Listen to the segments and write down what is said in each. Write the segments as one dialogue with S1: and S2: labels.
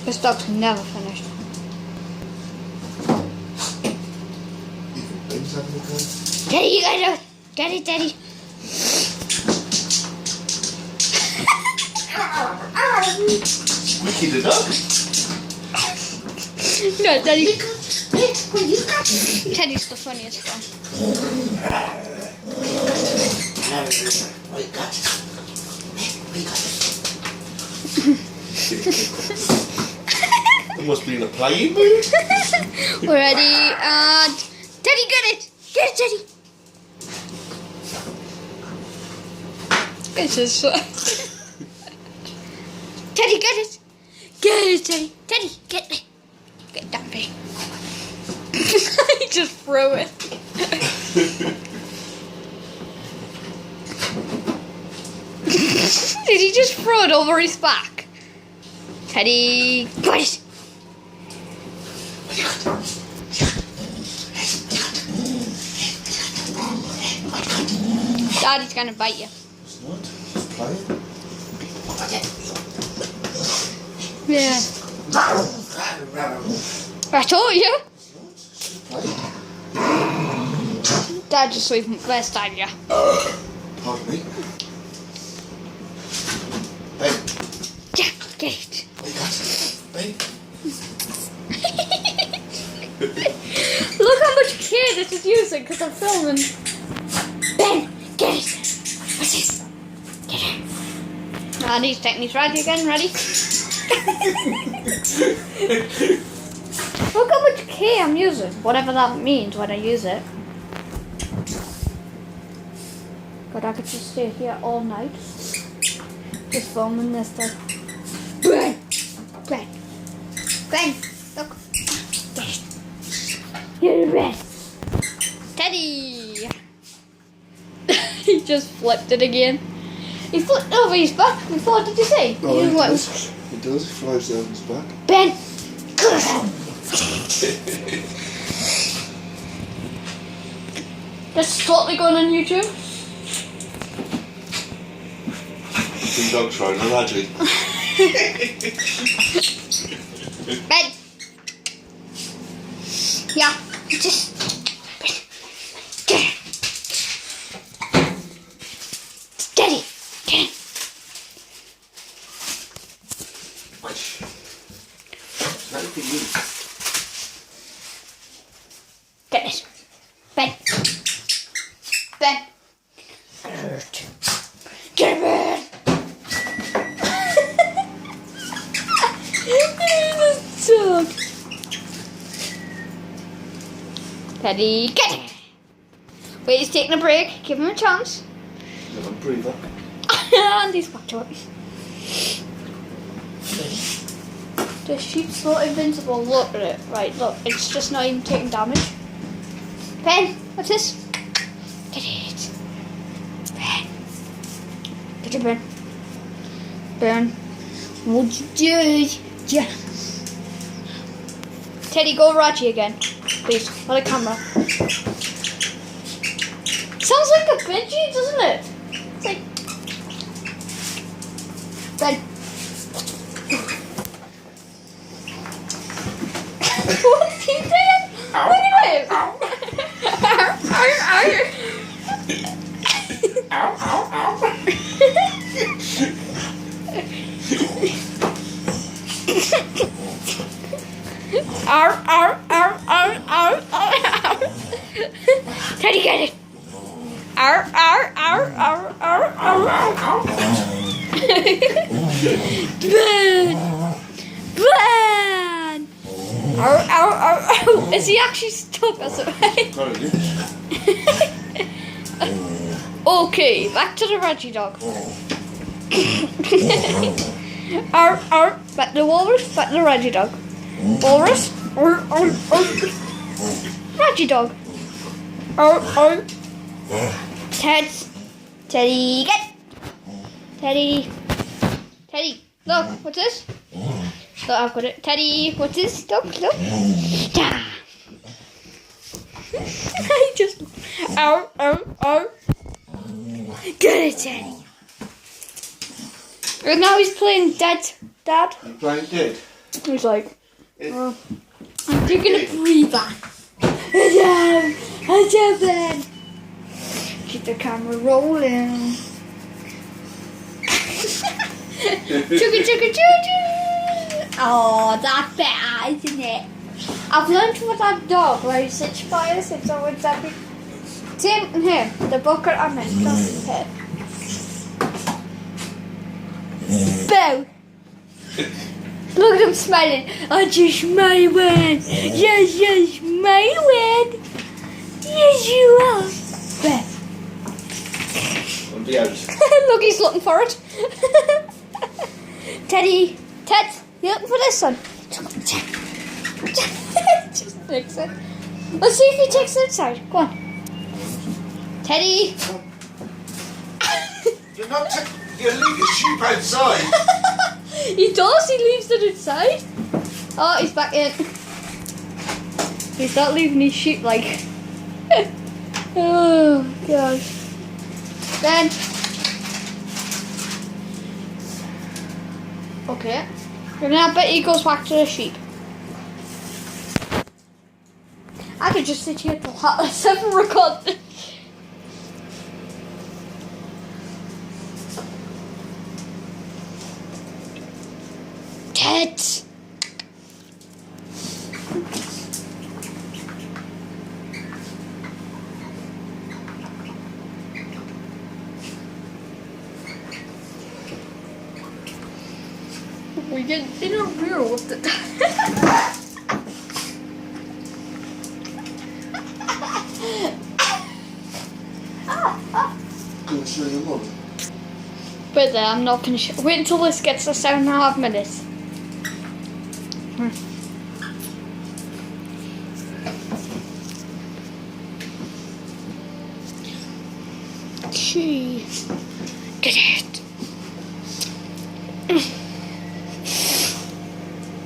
S1: This dog's never finished.
S2: Even Ben's having a go.
S1: Teddy, you gotta do it. Get it, Teddy.
S2: Squeaky the dog.
S1: No, Teddy. Teddy's the funniest one.
S2: It must be in a playing mood.
S1: We're ready, and Teddy, get it! Get it, Teddy! This is fun. Teddy, get it! Get it, Teddy! Teddy, get it! Get that thing. He just threw it. Did he just throw it over his back? Teddy, got it! Daddy's gonna bite you.
S2: It's not. It's playing.
S1: Yeah. I told you. Dad just leaving first time, yeah.
S2: Pardon me. Ben.
S1: Yeah, get it.
S2: What you got? Ben.
S1: Look how much care this is using because I'm filming. Ben, get it. What's this? Get it. And he's taking his ready again. Ready? Look how much care I'm using. Whatever that means when I use it. God, I could just stay here all night. Just filming this stuff. Ben! Ben! Ben! Look! Get it! Get it, Ben! Teddy! He just flipped it again. He flipped over his back before, did you see?
S2: Oh, he does. He does. He flies down his back.
S1: Ben! This is totally going on YouTube.
S2: Two dogs trying to radley.
S1: Ben! Yeah, just... Get it! Steady! Get it! Get it! Ben! Ben! Get it, Ben! Dog. Teddy, get it! Wait, he's taking a break. Give him a chance.
S2: Have a breather.
S1: And he's back to it. The sheep's not invincible. Look at it. Right, look. It's just not even taking damage. Ben, what's this? Get it. Ben. Get it, Ben. Ben. What'd you do? Yeah. Teddy, go Raji again. Please, for the camera. Sounds like a Benji, doesn't it? It's like... Ben. What's he doing? Look at him.
S2: Ow, ow, ow.
S1: Ow, ow, ow, ow, ow, ow, ow. Teddy, get it. Ow, ow, ow, ow, ow, ow, ow. Ben! Ben! Ow, ow, ow, ow. Is he actually stuck as a Okay, back to the Reggie dog. Ow, ow. Back to the walrus, back to the Reggie dog. Walrus. Reggie dog. Teddy, get. Teddy. Teddy, look, what's this? Look, I've got it. Teddy, what's this? Look. Yeah. I just. Ow. Get it, Teddy. And now he's playing dead, Dad.
S2: You playing dead?
S1: He's like,
S2: It-
S1: oh, I'm taking a breather. Then. Keep the camera rolling. Chugga chugga choo. Oh, that's better, isn't it? I've learned with that dog where he sits by us, it's always every. Same here, the bucket I mentioned here. Boo! Look at him smiling. Aren't you smiling? Yes, yes, smiling. Yes, you are. Boo.
S2: On the out.
S1: Look, he's looking for it. Teddy, Ted, you looking for this one? Just takes it. Let's see if he takes it inside. Go on. Teddy.
S2: You're not. You leave your sheep outside.
S1: He does, he leaves it inside. Oh, he's back in. He's not leaving his sheep like. Oh, gosh. Then. Okay. And then I bet he goes back to the sheep. I could just sit here till half 7 record. Ted! We get in a rear with the.
S2: Go and show your mum.
S1: But there, I'm not gonna show. Wait until this gets to 7.5 minutes. She. Get it.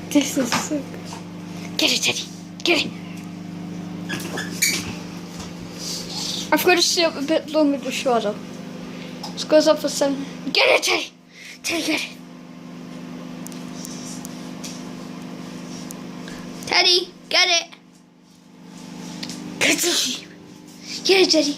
S1: This is so good. Get it, Teddy. Get it. I've got to stay up a bit longer to show though. This goes up for 7. Get it, Teddy. Teddy, get it. Teddy, get it. Get it, Teddy.